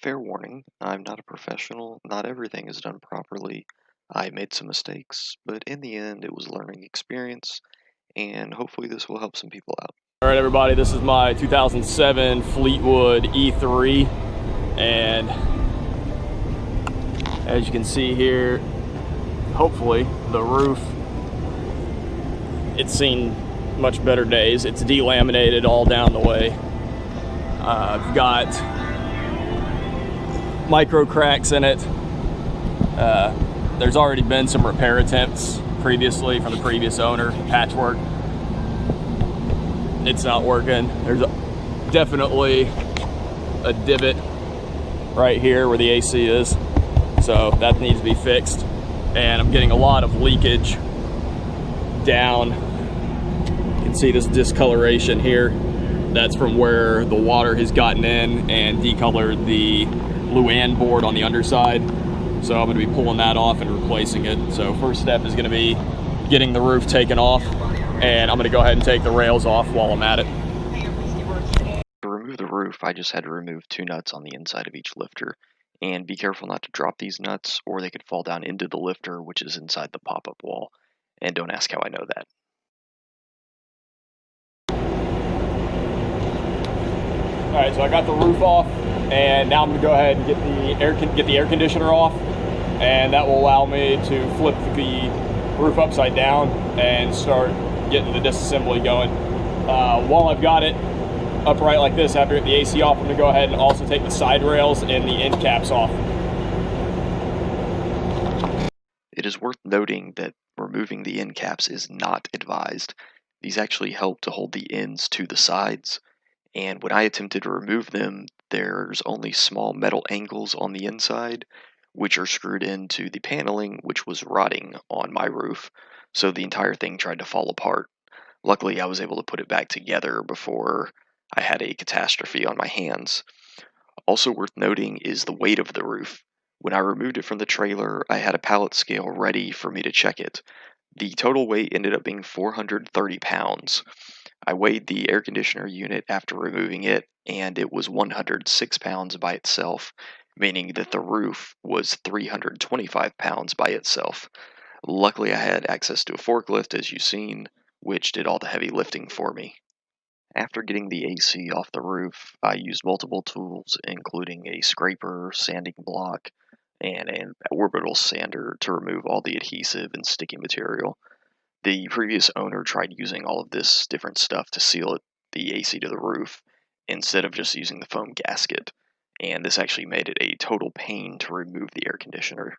Fair warning, I'm not a professional, not everything is done properly. I made some mistakes, but in the end, it was a learning experience, and hopefully this will help some people out. All right, everybody, this is my 2007 Fleetwood E3, and as you can see here, hopefully the roof, it's seen much better days. It's delaminated all down the way. I've got micro cracks in it. There's already been some repair attempts previously from the previous owner, patchwork. It's not working. There's definitely a divot right here where the AC is, so that needs to be fixed. And I'm getting a lot of leakage down. You can see this discoloration here. That's from where the water has gotten in and decolored the Luan board on the underside. So I'm going to be pulling that off and replacing it. So first step is going to be getting the roof taken off, and I'm going to go ahead and take the rails off while I'm at it. To remove the roof, I just had to remove 2 nuts on the inside of each lifter, and be careful not to drop these nuts or they could fall down into the lifter, which is inside the pop-up wall. And don't ask how I know that. All right, so I got the roof off, and now I'm gonna go ahead and get the air conditioner off, and that will allow me to flip the roof upside down and start getting the disassembly going. While I've got it upright like this, after the AC off, I'm gonna go ahead and also take the side rails and the end caps off. It is worth noting that removing the end caps is not advised. These actually help to hold the ends to the sides, and when I attempted to remove them, there's only small metal angles on the inside, which are screwed into the paneling, which was rotting on my roof, so the entire thing tried to fall apart. Luckily, I was able to put it back together before I had a catastrophe on my hands. Also worth noting is the weight of the roof. When I removed it from the trailer, I had a pallet scale ready for me to check it. The total weight ended up being 430 pounds. I weighed the air conditioner unit after removing it, and it was 106 pounds by itself, meaning that the roof was 325 pounds by itself. Luckily, I had access to a forklift, as you've seen, which did all the heavy lifting for me. After getting the AC off the roof, I used multiple tools, including a scraper, sanding block, and an orbital sander to remove all the adhesive and sticky material. The previous owner tried using all of this different stuff to seal the AC to the roof instead of just using the foam gasket, and this actually made it a total pain to remove the air conditioner.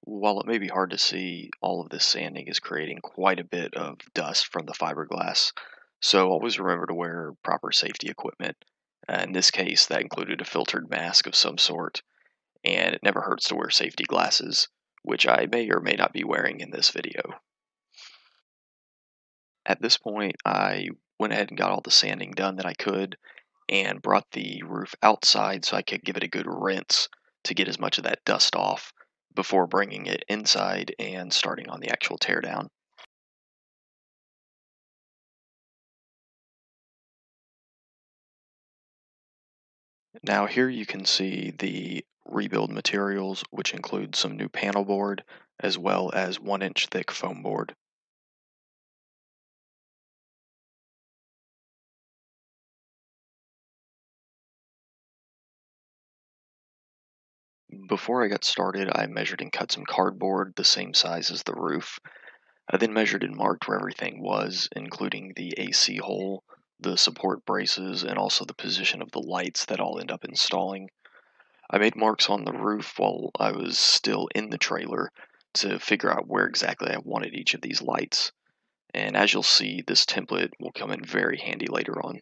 While it may be hard to see, all of this sanding is creating quite a bit of dust from the fiberglass, so always remember to wear proper safety equipment. In this case, that included a filtered mask of some sort, and it never hurts to wear safety glasses, which I may or may not be wearing in this video. At this point, I went ahead and got all the sanding done that I could and brought the roof outside so I could give it a good rinse to get as much of that dust off before bringing it inside and starting on the actual teardown. Now here you can see the rebuild materials, which include some new panel board as well as 1-inch thick foam board. Before I got started, I measured and cut some cardboard the same size as the roof. I then measured and marked where everything was, including the AC hole, the support braces, and also the position of the lights that I'll end up installing. I made marks on the roof while I was still in the trailer to figure out where exactly I wanted each of these lights. And as you'll see, this template will come in very handy later on.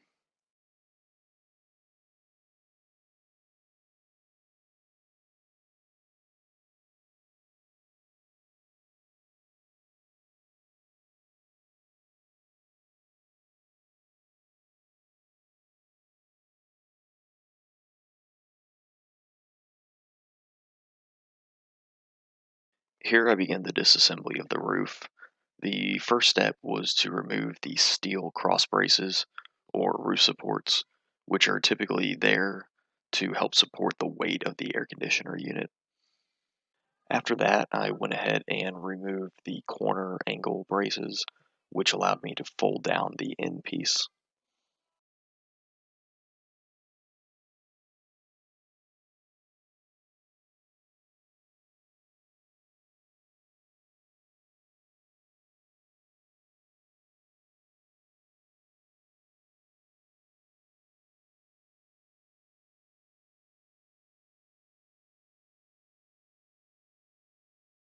Here I began the disassembly of the roof. The first step was to remove the steel cross braces or roof supports, which are typically there to help support the weight of the air conditioner unit. After that, I went ahead and removed the corner angle braces, which allowed me to fold down the end piece.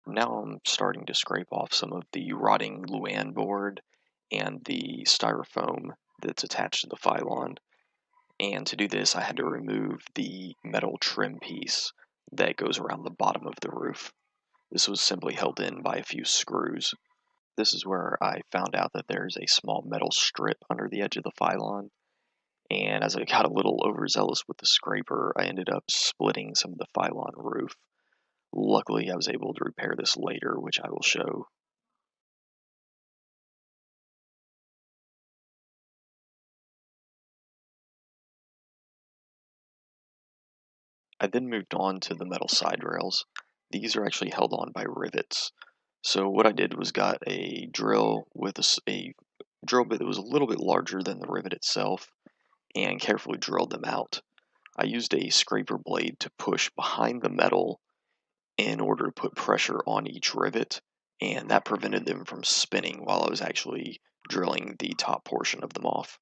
Now I'm starting to scrape off some of the rotting Luan board and the styrofoam that's attached to the pylon. And to do this, I had to remove the metal trim piece that goes around the bottom of the roof. This was simply held in by a few screws. This is where I found out that there's a small metal strip under the edge of the pylon, and as I got a little overzealous with the scraper, I ended up splitting some of the pylon roof. Luckily, I was able to repair this later, which I will show. I then moved on to the metal side rails. These are actually held on by rivets. So what I did was got a drill with a drill bit that was a little bit larger than the rivet itself and carefully drilled them out. I used a scraper blade to push behind the metal in order to put pressure on each rivet, and that prevented them from spinning while I was actually drilling the top portion of them off.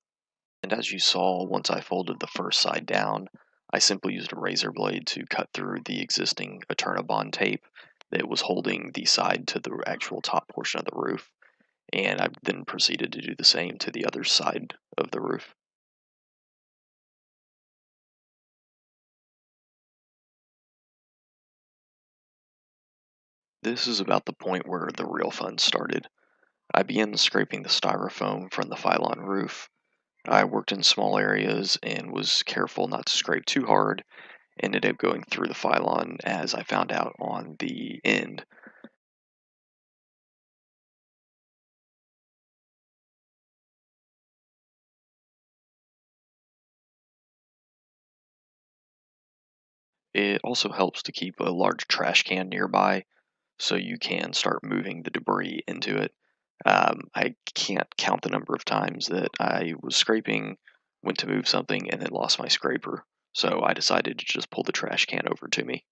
And as you saw, once I folded the first side down, I simply used a razor blade to cut through the existing Eternabond tape that was holding the side to the actual top portion of the roof, and I then proceeded to do the same to the other side of the roof. This is about the point where the real fun started. I began scraping the styrofoam from the pylon roof. I worked in small areas and was careful not to scrape too hard. Ended up going through the pylon as I found out on the end. It also helps to keep a large trash can nearby so you can start moving the debris into it. I can't count the number of times that I was scraping, went to move something, and then lost my scraper. So I decided to just pull the trash can over to me.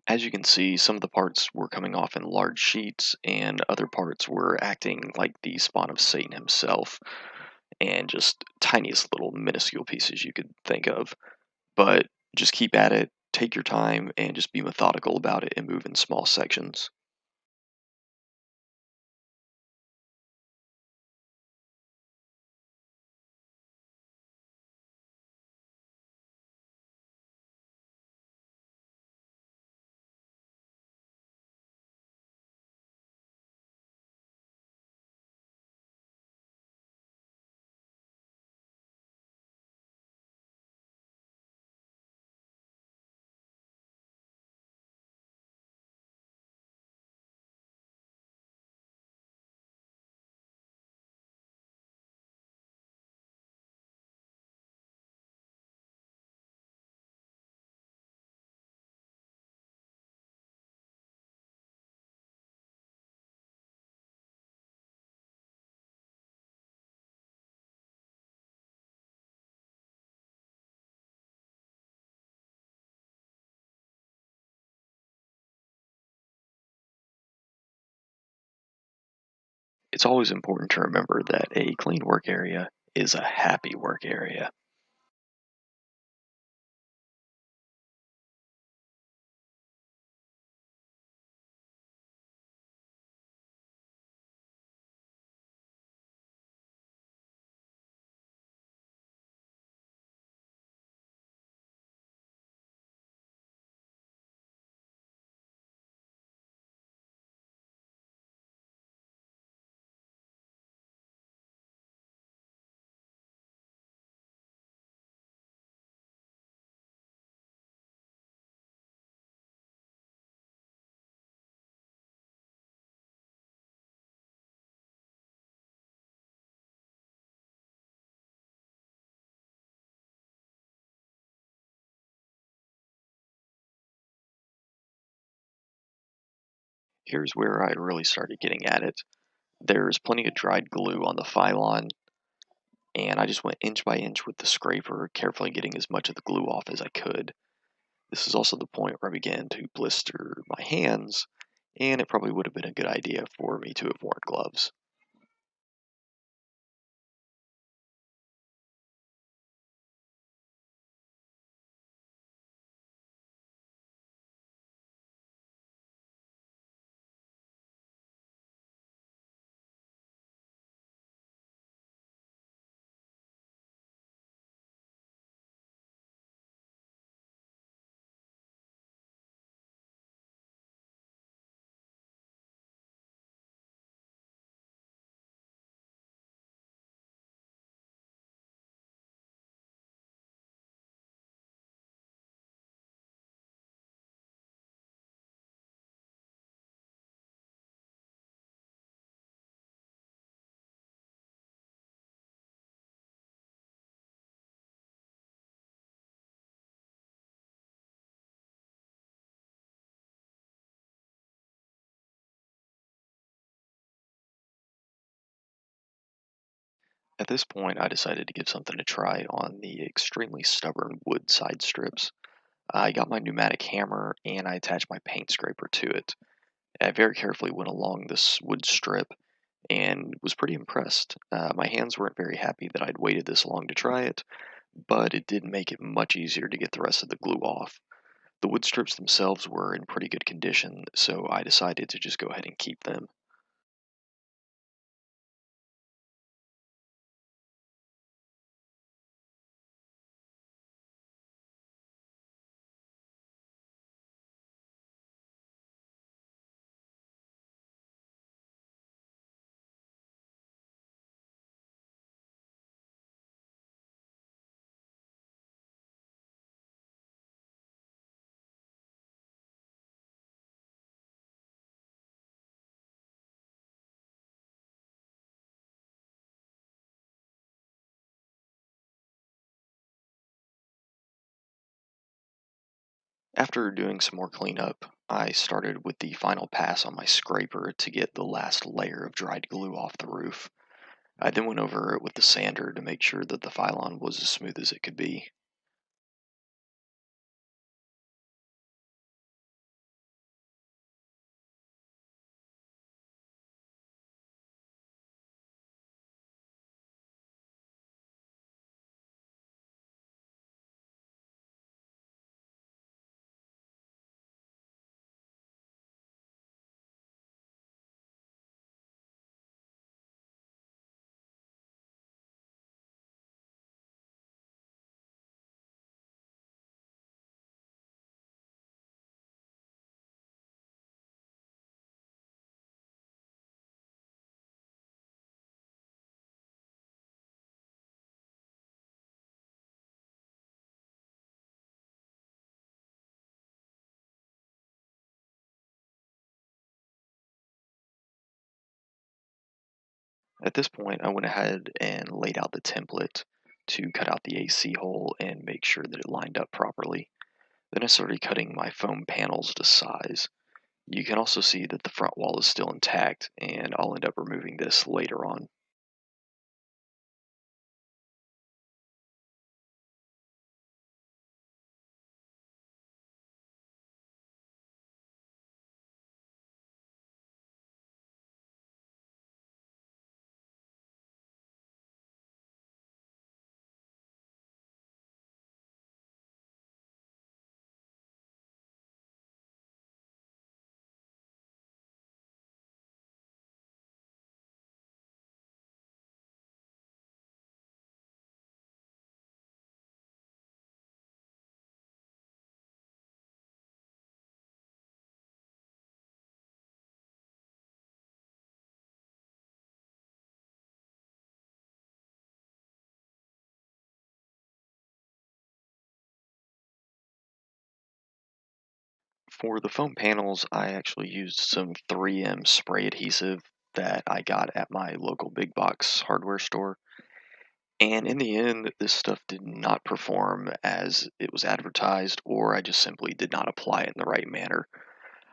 As you can see, some of the parts were coming off in large sheets, and other parts were acting like the spawn of Satan himself, and just tiniest little minuscule pieces you could think of. But just keep at it, take your time, and just be methodical about it and move in small sections. It's always important to remember that a clean work area is a happy work area. Here's where I really started getting at it. There's plenty of dried glue on the Phylon, and I just went inch by inch with the scraper, carefully getting as much of the glue off as I could. This is also the point where I began to blister my hands, and it probably would have been a good idea for me to have worn gloves. At this point, I decided to give something a try on the extremely stubborn wood side strips. I got my pneumatic hammer and I attached my paint scraper to it. I very carefully went along this wood strip and was pretty impressed. My hands weren't very happy that I'd waited this long to try it, but it did make it much easier to get the rest of the glue off. The wood strips themselves were in pretty good condition, so I decided to just go ahead and keep them. After doing some more cleanup, I started with the final pass on my scraper to get the last layer of dried glue off the roof. I then went over it with the sander to make sure that the Phylon was as smooth as it could be. At this point, I went ahead and laid out the template to cut out the AC hole and make sure that it lined up properly. Then I started cutting my foam panels to size. You can also see that the front wall is still intact, and I'll end up removing this later on. For the foam panels, I actually used some 3M spray adhesive that I got at my local big box hardware store. And in the end, this stuff did not perform as it was advertised, or I just simply did not apply it in the right manner.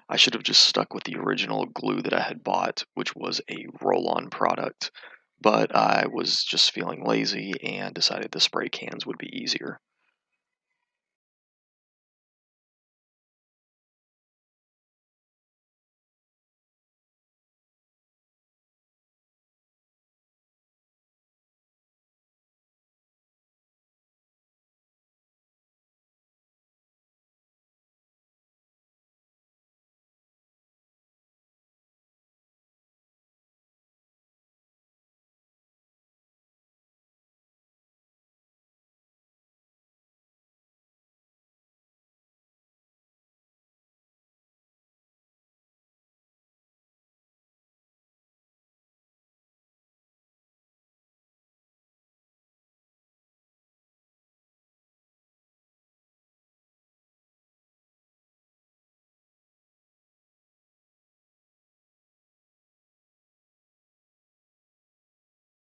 I should have just stuck with the original glue that I had bought, which was a roll-on product, but I was just feeling lazy and decided the spray cans would be easier.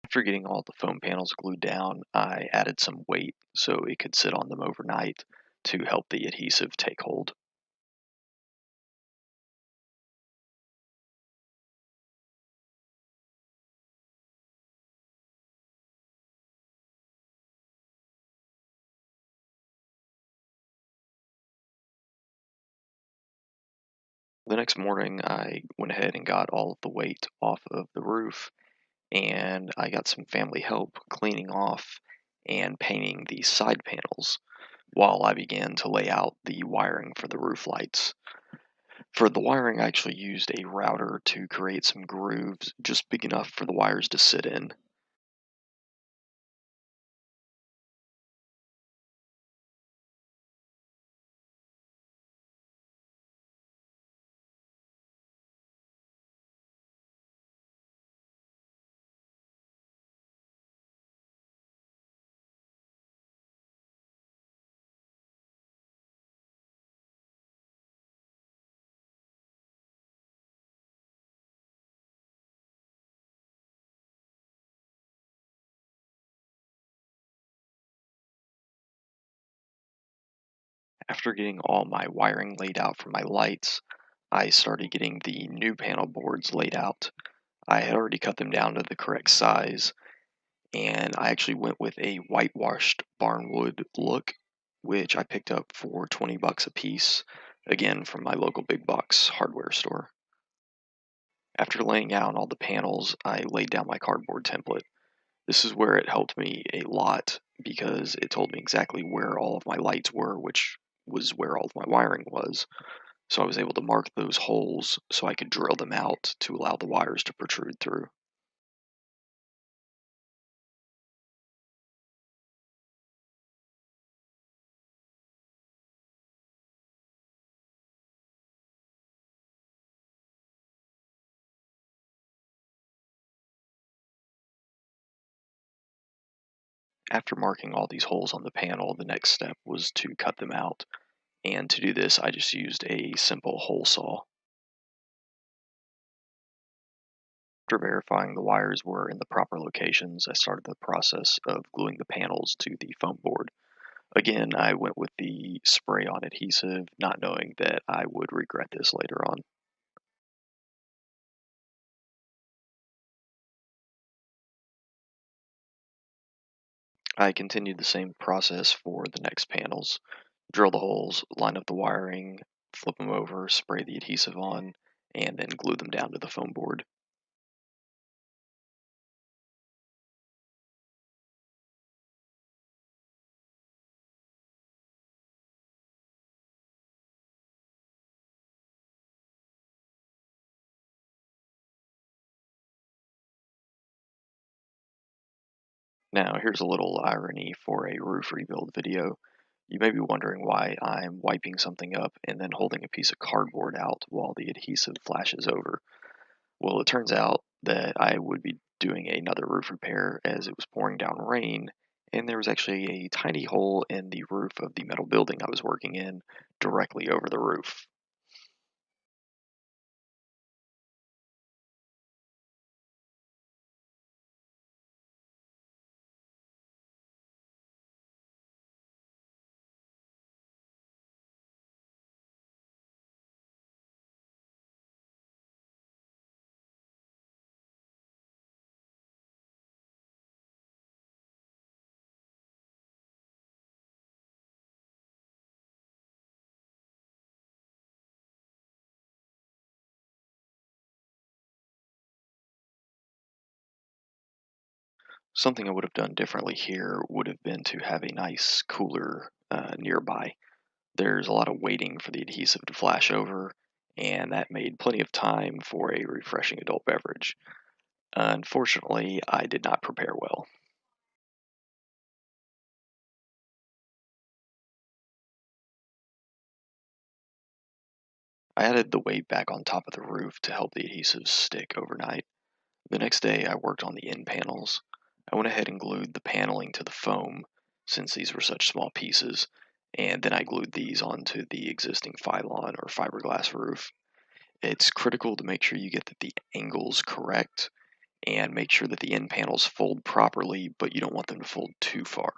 After getting all the foam panels glued down, I added some weight so it could sit on them overnight to help the adhesive take hold. The next morning, I went ahead and got all of the weight off of the roof, and I got some family help cleaning off and painting the side panels while I began to lay out the wiring for the roof lights. For the wiring, I actually used a router to create some grooves just big enough for the wires to sit in. After getting all my wiring laid out for my lights, I started getting the new panel boards laid out. I had already cut them down to the correct size, and I actually went with a whitewashed barnwood look, which I picked up for 20 bucks a piece, again from my local big box hardware store. After laying out all the panels, I laid down my cardboard template. This is where it helped me a lot because it told me exactly where all of my lights were, which was where all of my wiring was. So I was able to mark those holes so I could drill them out to allow the wires to protrude through. After marking all these holes on the panel, the next step was to cut them out. And to do this, I just used a simple hole saw. After verifying the wires were in the proper locations, I started the process of gluing the panels to the foam board. Again, I went with the spray on adhesive, not knowing that I would regret this later on. I continued the same process for the next panels. Drill the holes, line up the wiring, flip them over, spray the adhesive on, and then glue them down to the foam board. Now, here's a little irony for a roof rebuild video. You may be wondering why I'm wiping something up and then holding a piece of cardboard out while the adhesive flashes over. Well, it turns out that I would be doing another roof repair as it was pouring down rain, and there was actually a tiny hole in the roof of the metal building I was working in directly over the roof. Something I would have done differently here would have been to have a nice cooler nearby. There's a lot of waiting for the adhesive to flash over, and that made plenty of time for a refreshing adult beverage. Unfortunately, I did not prepare well. I added the weight back on top of the roof to help the adhesives stick overnight. The next day, I worked on the end panels. I went ahead and glued the paneling to the foam, since these were such small pieces, and then I glued these onto the existing Phylon or fiberglass roof. It's critical to make sure you get the angles correct and make sure that the end panels fold properly, but you don't want them to fold too far.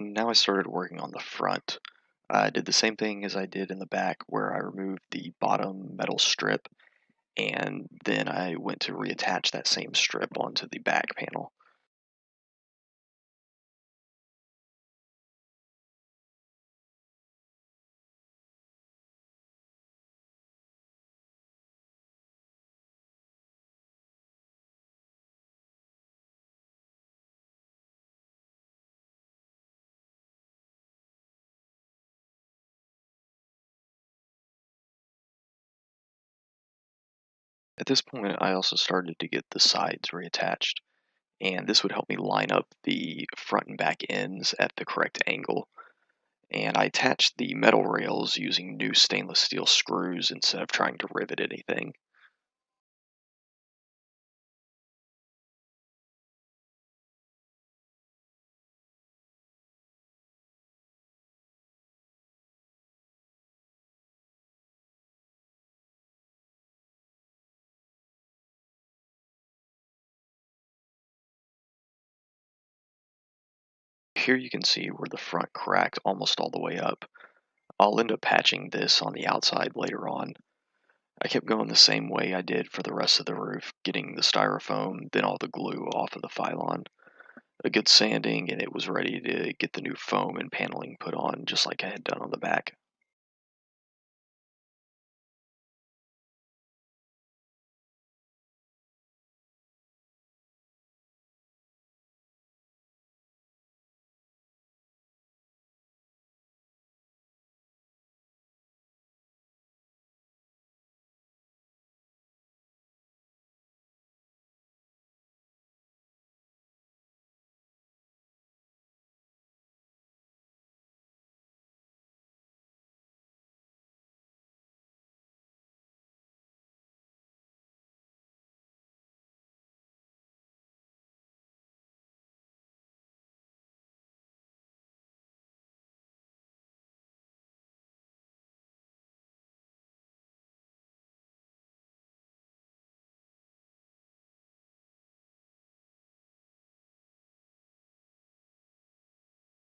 Now I started working on the front. I did the same thing as I did in the back, where I removed the bottom metal strip and then I went to reattach that same strip onto the back panel. At this point, I also started to get the sides reattached, and this would help me line up the front and back ends at the correct angle. And I attached the metal rails using new stainless steel screws instead of trying to rivet anything. Here you can see where the front cracked almost all the way up. I'll end up patching this on the outside later on. I kept going the same way I did for the rest of the roof, getting the styrofoam, then all the glue off of the Phylon. A good sanding, and it was ready to get the new foam and paneling put on, just like I had done on the back.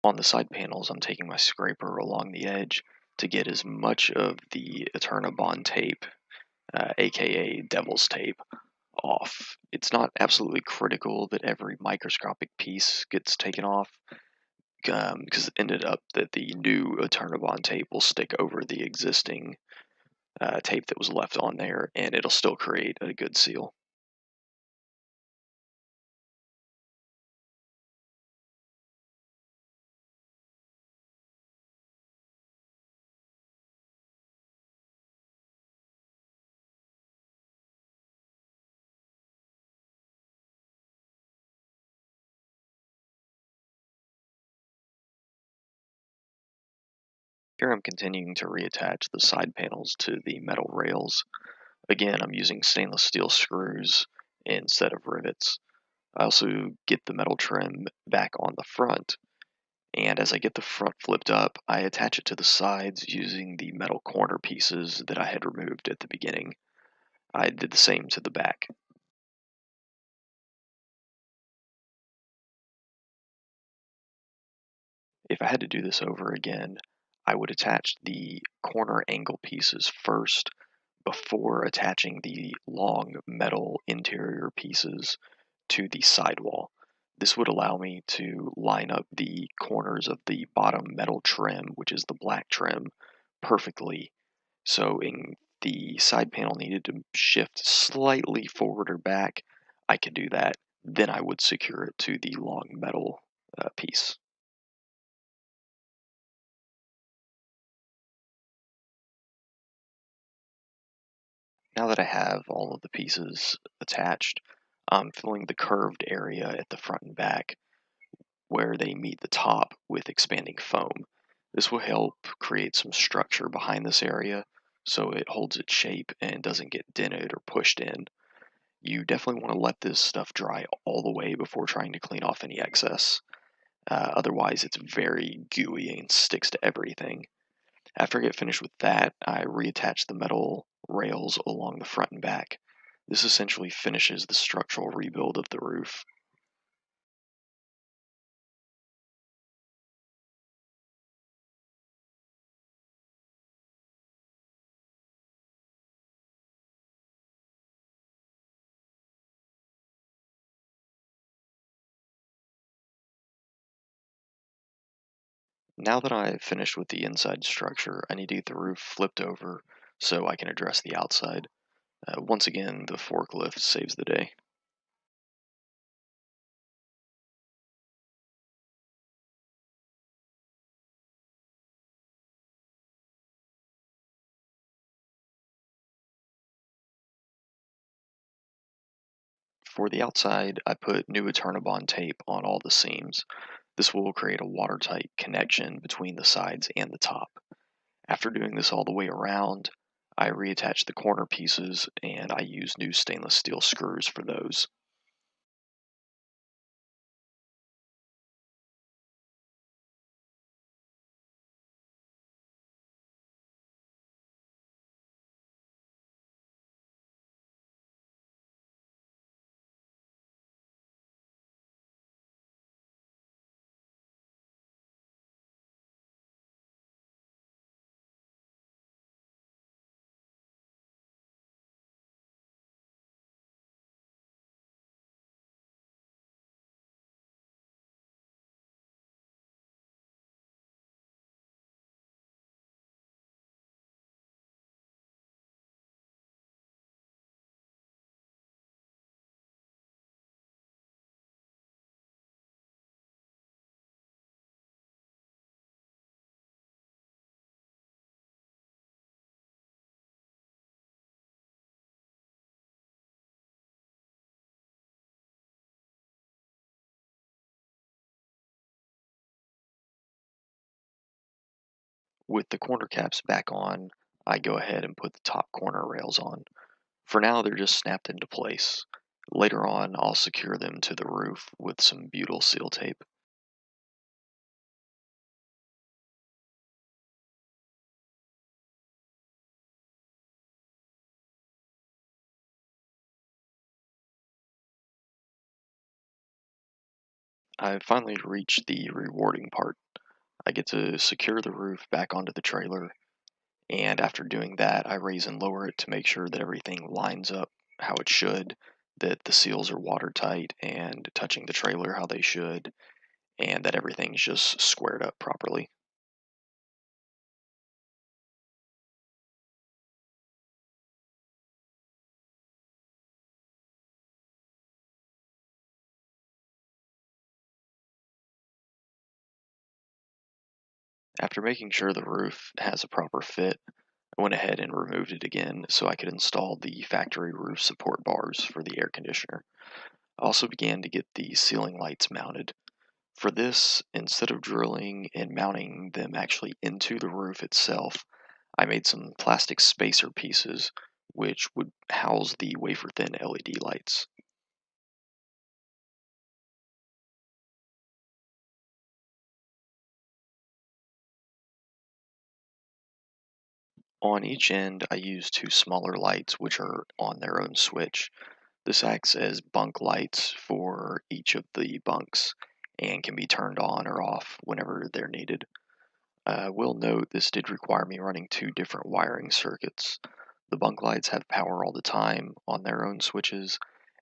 On the side panels, I'm taking my scraper along the edge to get as much of the Eternabond tape, aka Devil's tape, off. It's not absolutely critical that every microscopic piece gets taken off, because it ended up that the new Eternabond tape will stick over the existing tape that was left on there, and it'll still create a good seal. Here I'm continuing to reattach the side panels to the metal rails. Again, I'm using stainless steel screws instead of rivets. I also get the metal trim back on the front, And as I get the front flipped up, I attach it to the sides using the metal corner pieces that I had removed at the beginning. I did the same to the back. If I had to do this over again, I would attach the corner angle pieces first before attaching the long metal interior pieces to the sidewall. This would allow me to line up the corners of the bottom metal trim, which is the black trim, perfectly. So in the side panel needed to shift slightly forward or back, I could do that. Then I would secure it to the long metal piece. Now that I have all of the pieces attached, I'm filling the curved area at the front and back where they meet the top with expanding foam. This will help create some structure behind this area so it holds its shape and doesn't get dented or pushed in. You definitely want to let this stuff dry all the way before trying to clean off any excess. Otherwise, it's very gooey and sticks to everything. After I get finished with that, I reattach the metal rails along the front and back. This essentially finishes the structural rebuild of the roof. Now that I've finished with the inside structure, I need to get the roof flipped over so I can address the outside. Once again, the forklift saves the day. For the outside, I put new Eternabond tape on all the seams. This will create a watertight connection between the sides and the top. After doing this all the way around, I reattach the corner pieces and I use new stainless steel screws for those. With the corner caps back on, I go ahead and put the top corner rails on. For now, they're just snapped into place. Later on, I'll secure them to the roof with some butyl seal tape. I've finally reached the rewarding part. I get to secure the roof back onto the trailer, and after doing that, I raise and lower it to make sure that everything lines up how it should, that the seals are watertight and touching the trailer how they should, and that everything's just squared up properly. After making sure the roof has a proper fit, I went ahead and removed it again so I could install the factory roof support bars for the air conditioner. I also began to get the ceiling lights mounted. For this, instead of drilling and mounting them actually into the roof itself, I made some plastic spacer pieces which would house the wafer thin LED lights. On each end, I use two smaller lights which are on their own switch. This acts as bunk lights for each of the bunks and can be turned on or off whenever they're needed. Will note this did require me running two different wiring circuits. The bunk lights have power all the time on their own switches,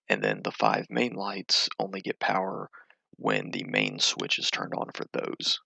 and then the five main lights only get power when the main switch is turned on for those.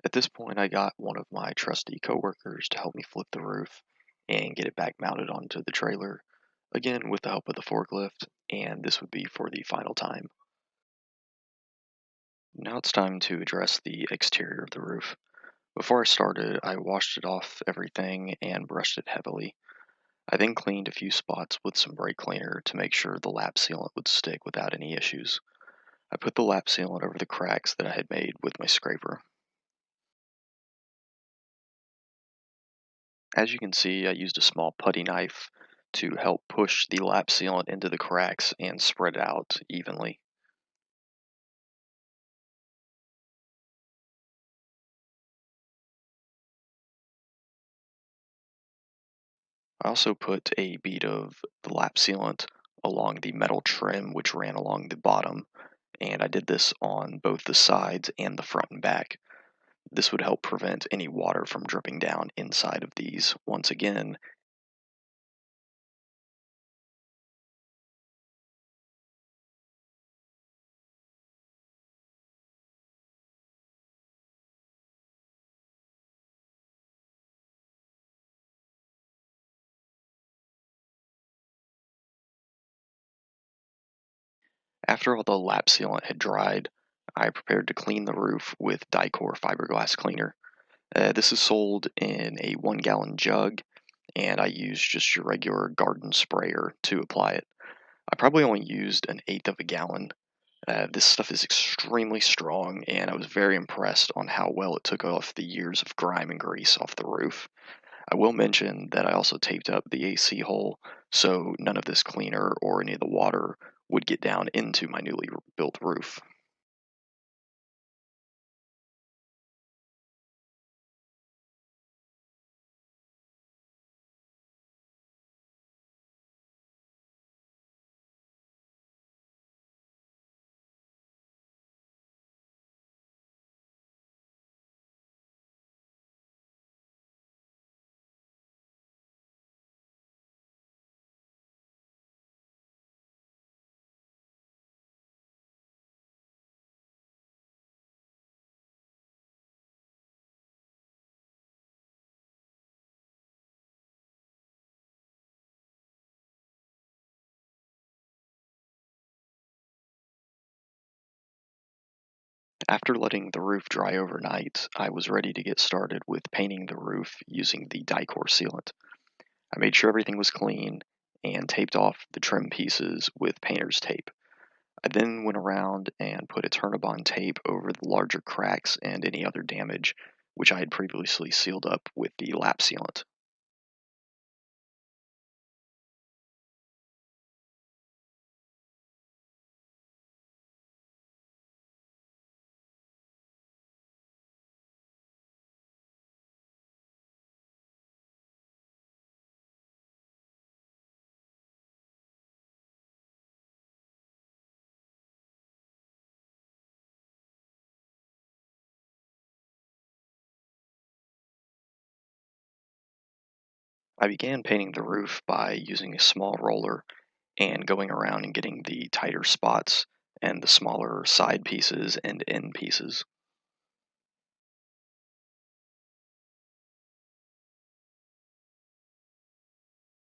At this point, I got one of my trusty coworkers to help me flip the roof and get it back mounted onto the trailer, again with the help of the forklift, and this would be for the final time. Now it's time to address the exterior of the roof. Before I started, I washed it off everything and brushed it heavily. I then cleaned a few spots with some brake cleaner to make sure the lap sealant would stick without any issues. I put the lap sealant over the cracks that I had made with my scraper. As you can see, I used a small putty knife to help push the lap sealant into the cracks and spread it out evenly. I also put a bead of the lap sealant along the metal trim which ran along the bottom, and I did this on both the sides and the front and back. This would help prevent any water from dripping down inside of these. Once again, after all the lap sealant had dried, I prepared to clean the roof with Dicor fiberglass cleaner. This is sold in a 1 gallon jug, and I used just your regular garden sprayer to apply it. I probably only used an eighth of a gallon. This stuff is extremely strong, and I was very impressed on how well it took off the years of grime and grease off the roof. I will mention that I also taped up the AC hole so none of this cleaner or any of the water would get down into my newly built roof. After letting the roof dry overnight, I was ready to get started with painting the roof using the Dicor sealant. I made sure everything was clean and taped off the trim pieces with painter's tape. I then went around and put a Turnabond tape over the larger cracks and any other damage, which I had previously sealed up with the lap sealant. I began painting the roof by using a small roller and going around and getting the tighter spots and the smaller side pieces and end pieces.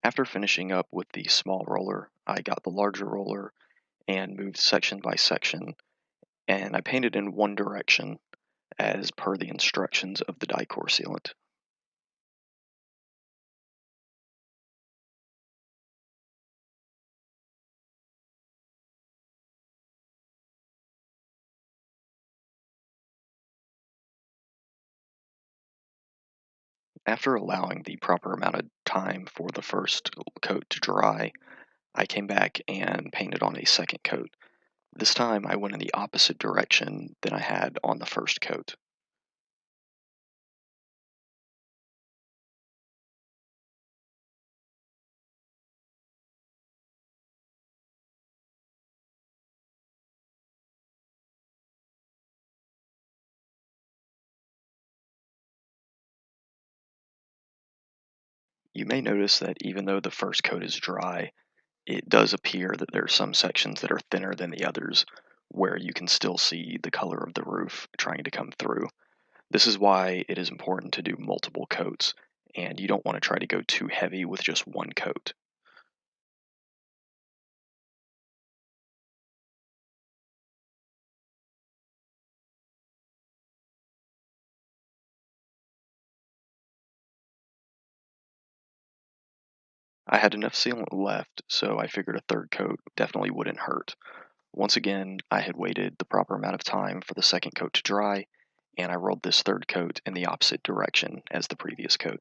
After finishing up with the small roller, I got the larger roller and moved section by section, and I painted in one direction as per the instructions of the Dicor sealant. After allowing the proper amount of time for the first coat to dry, I came back and painted on a second coat. This time I went in the opposite direction than I had on the first coat. You may notice that even though the first coat is dry, it does appear that there are some sections that are thinner than the others, where you can still see the color of the roof trying to come through. This is why it is important to do multiple coats, and you don't want to try to go too heavy with just one coat. I had enough sealant left, so I figured a third coat definitely wouldn't hurt. Once again, I had waited the proper amount of time for the second coat to dry, and I rolled this third coat in the opposite direction as the previous coat.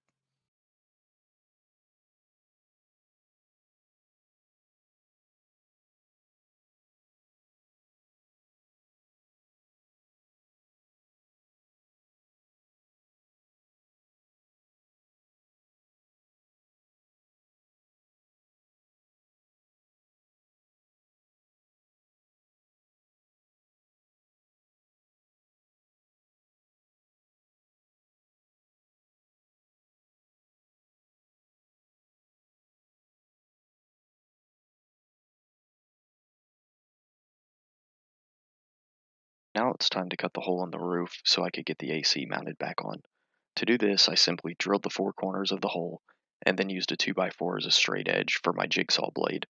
Now it's time to cut the hole in the roof so I could get the AC mounted back on. To do this, I simply drilled the four corners of the hole and then used a 2x4 as a straight edge for my jigsaw blade.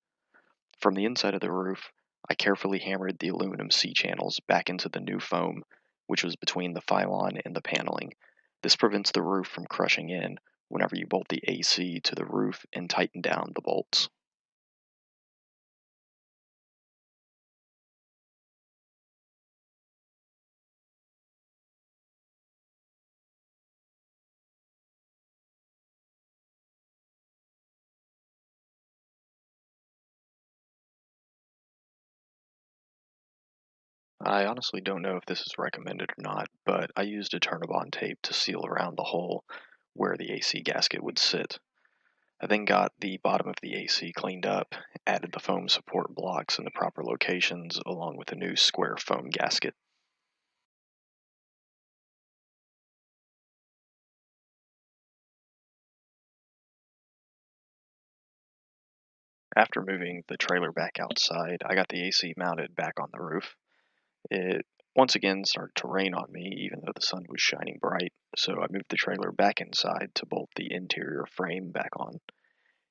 From the inside of the roof, I carefully hammered the aluminum C-channels back into the new foam, which was between the pylon and the paneling. This prevents the roof from crushing in whenever you bolt the AC to the roof and tighten down the bolts. I honestly don't know if this is recommended or not, but I used a Turnabond tape to seal around the hole where the AC gasket would sit. I then got the bottom of the AC cleaned up, added the foam support blocks in the proper locations, along with a new square foam gasket. After moving the trailer back outside, I got the AC mounted back on the roof. It once again started to rain on me, even though the sun was shining bright, so I moved the trailer back inside to bolt the interior frame back on.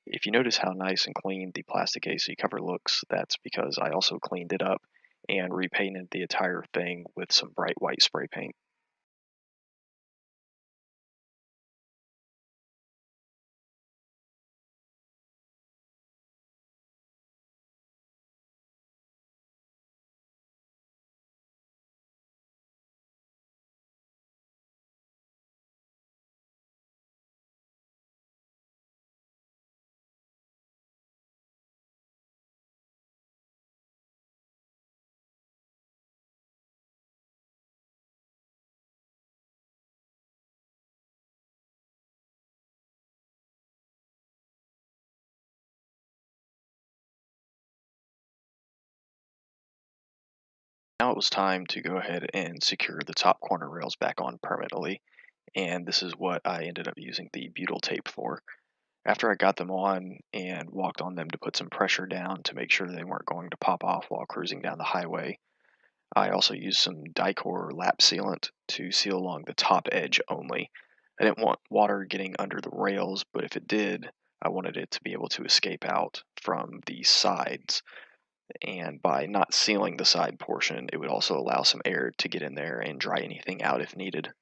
If you notice how nice and clean the plastic AC cover looks, that's because I also cleaned it up and repainted the entire thing with some bright white spray paint. Now it was time to go ahead and secure the top corner rails back on permanently, and this is what I ended up using the butyl tape for. After I got them on and walked on them to put some pressure down to make sure they weren't going to pop off while cruising down the highway, I also used some Dicor lap sealant to seal along the top edge only. I didn't want water getting under the rails, but if it did, I wanted it to be able to escape out from the sides. And by not sealing the side portion, it would also allow some air to get in there and dry anything out if needed.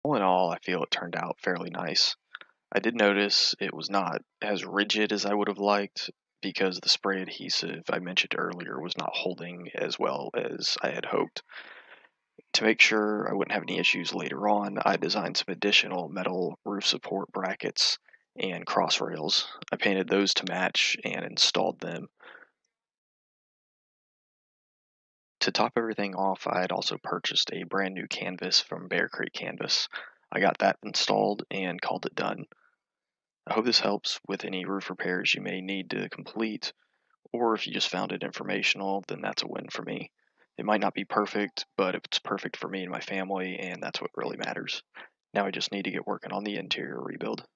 All in all, I feel it turned out fairly nice. I did notice it was not as rigid as I would have liked because the spray adhesive I mentioned earlier was not holding as well as I had hoped. To make sure I wouldn't have any issues later on, I designed some additional metal roof support brackets and cross rails. I painted those to match and installed them. To top everything off, I had also purchased a brand new canvas from Bear Creek Canvas. I got that installed and called it done. I hope this helps with any roof repairs you may need to complete, or if you just found it informational, then that's a win for me. It might not be perfect, but it's perfect for me and my family, and that's what really matters. Now I just need to get working on the interior rebuild.